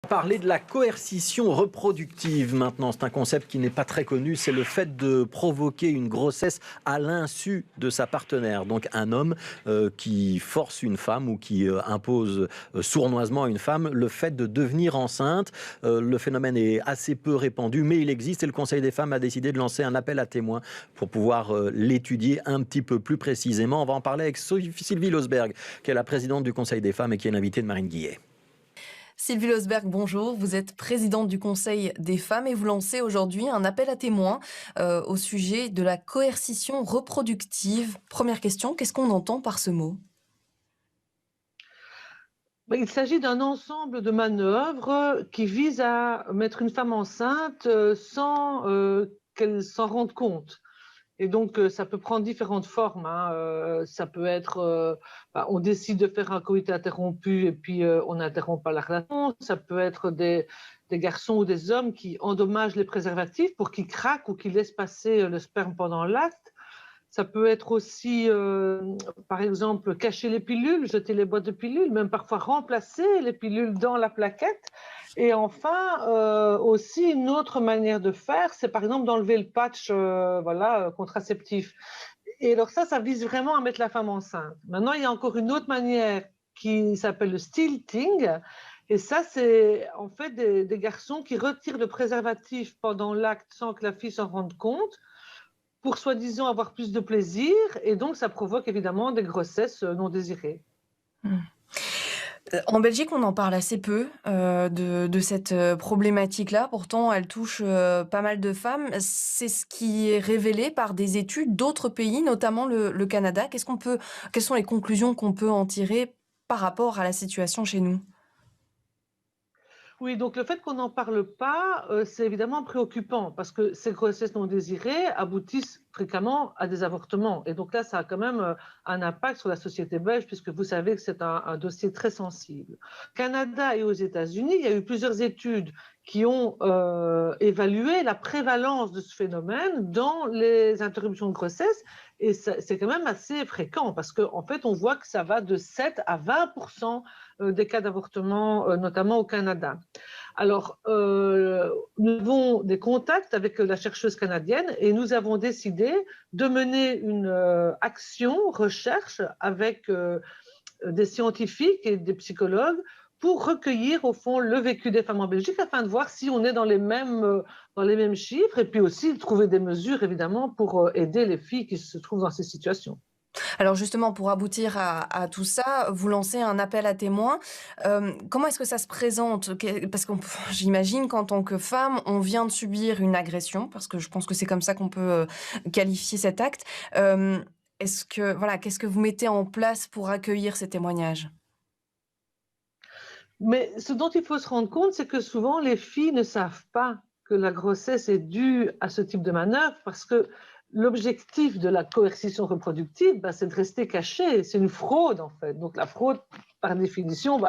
Parler de la coercition reproductive maintenant, c'est un concept qui n'est pas très connu, c'est le fait de provoquer une grossesse à l'insu de sa partenaire. Donc un homme qui force une femme ou qui impose sournoisement à une femme le fait de devenir enceinte. Le phénomène est assez peu répandu, mais il existe et le Conseil des femmes a décidé de lancer un appel à témoins pour pouvoir l'étudier un petit peu plus précisément. On va en parler avec Sylvie Losberg, qui est la présidente du Conseil des femmes et qui est l'invitée de Marine Guillet. Sylvie Losberg, bonjour. Vous êtes présidente du Conseil des femmes et vous lancez aujourd'hui un appel à témoins au sujet de la coercition reproductive. Première question, qu'est-ce qu'on entend par ce mot? Il s'agit d'un ensemble de manœuvres qui visent à mettre une femme enceinte sans qu'elle s'en rende compte. Et donc, ça peut prendre différentes formes, hein. Ça peut être, on décide de faire un coït interrompu et puis on n'interrompt pas la relation. Ça peut être des garçons ou des hommes qui endommagent les préservatifs pour qu'ils craquent ou qu'ils laissent passer le sperme pendant l'acte. Ça peut être aussi, par exemple, cacher les pilules, jeter les boîtes de pilules, même parfois remplacer les pilules dans la plaquette. Et enfin, aussi une autre manière de faire, c'est par exemple d'enlever le patch contraceptif. Et alors ça vise vraiment à mettre la femme enceinte. Maintenant, il y a encore une autre manière qui s'appelle le stilting. Et ça, c'est en fait des garçons qui retirent le préservatif pendant l'acte sans que la fille s'en rende compte, pour soi-disant avoir plus de plaisir, et donc ça provoque évidemment des grossesses non désirées. En Belgique, on en parle assez peu de cette problématique-là. Pourtant, elle touche pas mal de femmes. C'est ce qui est révélé par des études d'autres pays, notamment le Canada. Quelles sont les conclusions qu'on peut en tirer par rapport à la situation chez nous? Oui, donc le fait qu'on n'en parle pas, c'est évidemment préoccupant parce que ces grossesses non désirées aboutissent fréquemment à des avortements. Et donc là, ça a quand même un impact sur la société belge puisque vous savez que c'est un dossier très sensible. Au Canada et aux États-Unis, il y a eu plusieurs études qui ont évalué la prévalence de ce phénomène dans les interruptions de grossesse. Et c'est quand même assez fréquent parce qu'en fait, on voit que ça va de 7 à 20% des cas d'avortement, notamment au Canada. Alors, nous avons des contacts avec la chercheuse canadienne et nous avons décidé de mener une recherche avec des scientifiques et des psychologues pour recueillir au fond le vécu des femmes en Belgique afin de voir si on est dans les mêmes chiffres et puis aussi trouver des mesures évidemment pour aider les filles qui se trouvent dans ces situations. Alors justement, pour aboutir à tout ça, vous lancez un appel à témoins. Comment est-ce que ça se présente? Parce qu'on j'imagine qu'en tant que femme, on vient de subir une agression, parce que je pense que c'est comme ça qu'on peut, qualifier cet acte. Qu'est-ce que vous mettez en place pour accueillir ces témoignages? Mais ce dont il faut se rendre compte, c'est que souvent les filles ne savent pas que la grossesse est due à ce type de manœuvre parce que l'objectif de la coercition reproductive, c'est de rester caché. C'est une fraude en fait. Donc la fraude, par définition,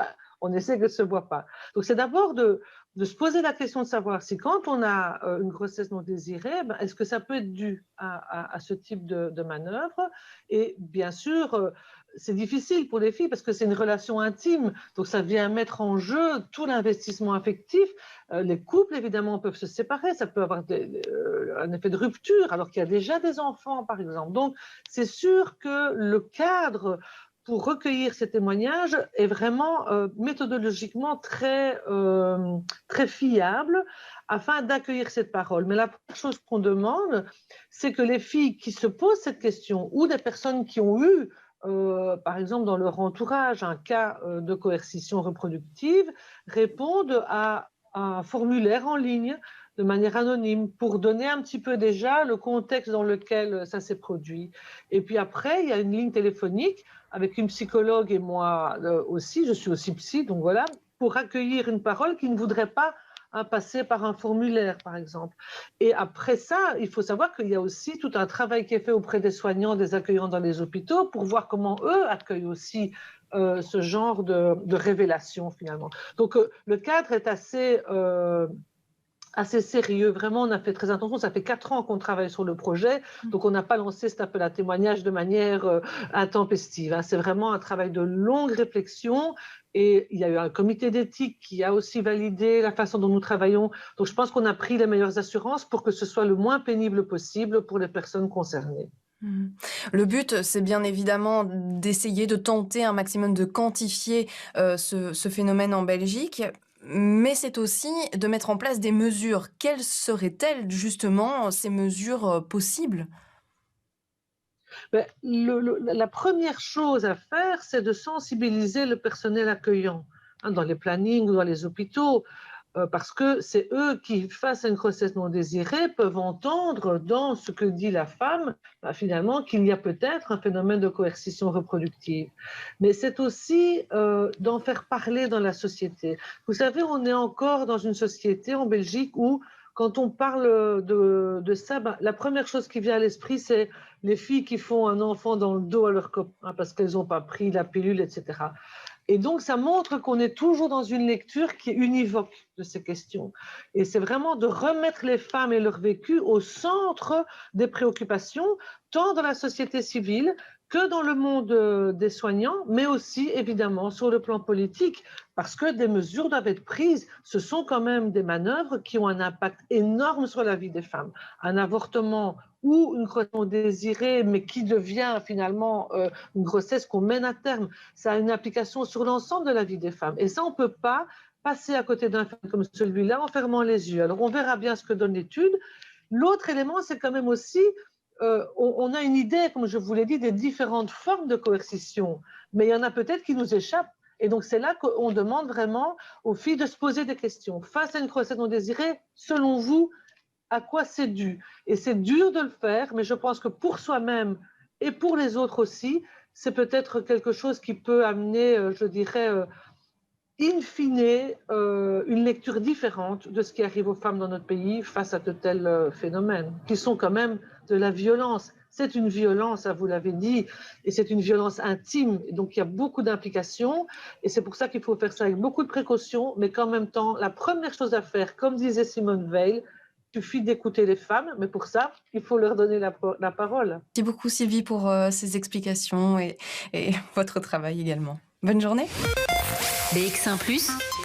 on essaie qu'elle ne se voit pas. Donc c'est d'abord de se poser la question de savoir si quand on a une grossesse non désirée, est-ce que ça peut être dû à ce type de manœuvre? Et bien sûr, c'est difficile pour les filles parce que c'est une relation intime, donc ça vient mettre en jeu tout l'investissement affectif. Les couples, évidemment, peuvent se séparer, ça peut avoir un effet de rupture alors qu'il y a déjà des enfants, par exemple. Donc, c'est sûr que le cadre pour recueillir ces témoignages est vraiment méthodologiquement très fiable afin d'accueillir cette parole. Mais la première chose qu'on demande, c'est que les filles qui se posent cette question ou des personnes qui ont eu par exemple dans leur entourage, un cas de coercition reproductive, répondent à un formulaire en ligne de manière anonyme pour donner un petit peu déjà le contexte dans lequel ça s'est produit. Et puis après, il y a une ligne téléphonique avec une psychologue et moi aussi, je suis aussi psy, donc voilà, pour accueillir une parole qui ne voudrait pas passer par un formulaire, par exemple. Et après ça, il faut savoir qu'il y a aussi tout un travail qui est fait auprès des soignants, des accueillants dans les hôpitaux, pour voir comment eux accueillent aussi ce genre de révélation, finalement. Donc, le cadre est assez sérieux. Vraiment, on a fait très attention. Ça fait 4 ans qu'on travaille sur le projet, donc on n'a pas lancé cet appel à témoignages de manière intempestive, hein. C'est vraiment un travail de longue réflexion et il y a eu un comité d'éthique qui a aussi validé la façon dont nous travaillons. Donc je pense qu'on a pris les meilleures assurances pour que ce soit le moins pénible possible pour les personnes concernées. Mmh. Le but, c'est bien évidemment d'essayer de tenter un maximum de quantifier, ce phénomène en Belgique, mais c'est aussi de mettre en place des mesures. Quelles seraient-elles justement, ces mesures, possibles? Ben, la première chose à faire, c'est de sensibiliser le personnel accueillant, hein, dans les plannings ou dans les hôpitaux, parce que c'est eux qui, face à une grossesse non désirée, peuvent entendre dans ce que dit la femme, ben, finalement, qu'il y a peut-être un phénomène de coercition reproductive. Mais c'est aussi d'en faire parler dans la société. Vous savez, on est encore dans une société en Belgique où, quand on parle de ça, ben, la première chose qui vient à l'esprit, c'est les filles qui font un enfant dans le dos à leur copain parce qu'elles n'ont pas pris la pilule, etc. Et donc, ça montre qu'on est toujours dans une lecture qui est univoque de ces questions. Et c'est vraiment de remettre les femmes et leur vécu au centre des préoccupations, tant dans la société civile que dans le monde des soignants, mais aussi, évidemment, sur le plan politique, parce que des mesures doivent être prises. Ce sont quand même des manœuvres qui ont un impact énorme sur la vie des femmes. Un avortement ou une grossesse désirée, mais qui devient finalement une grossesse qu'on mène à terme, ça a une application sur l'ensemble de la vie des femmes. Et ça, on ne peut pas passer à côté d'un fait comme celui-là en fermant les yeux. Alors, on verra bien ce que donne l'étude. L'autre élément, c'est quand même aussi, on a une idée, comme je vous l'ai dit, des différentes formes de coercition, mais il y en a peut-être qui nous échappent. Et donc, c'est là qu'on demande vraiment aux filles de se poser des questions. Face à une grossesse non désirée, selon vous, à quoi c'est dû? Et c'est dur de le faire, mais je pense que pour soi-même et pour les autres aussi, c'est peut-être quelque chose qui peut amener, je dirais, in fine, une lecture différente de ce qui arrive aux femmes dans notre pays face à de tels phénomènes, qui sont quand même de la violence. C'est une violence, vous l'avez dit, et c'est une violence intime. Donc, il y a beaucoup d'implications, et c'est pour ça qu'il faut faire ça avec beaucoup de précaution, mais qu'en même temps, la première chose à faire, comme disait Simone Veil, il suffit d'écouter les femmes, mais pour ça, il faut leur donner la parole. Merci beaucoup Sylvie pour, ces explications et votre travail également. Bonne journée. BX1 ⁇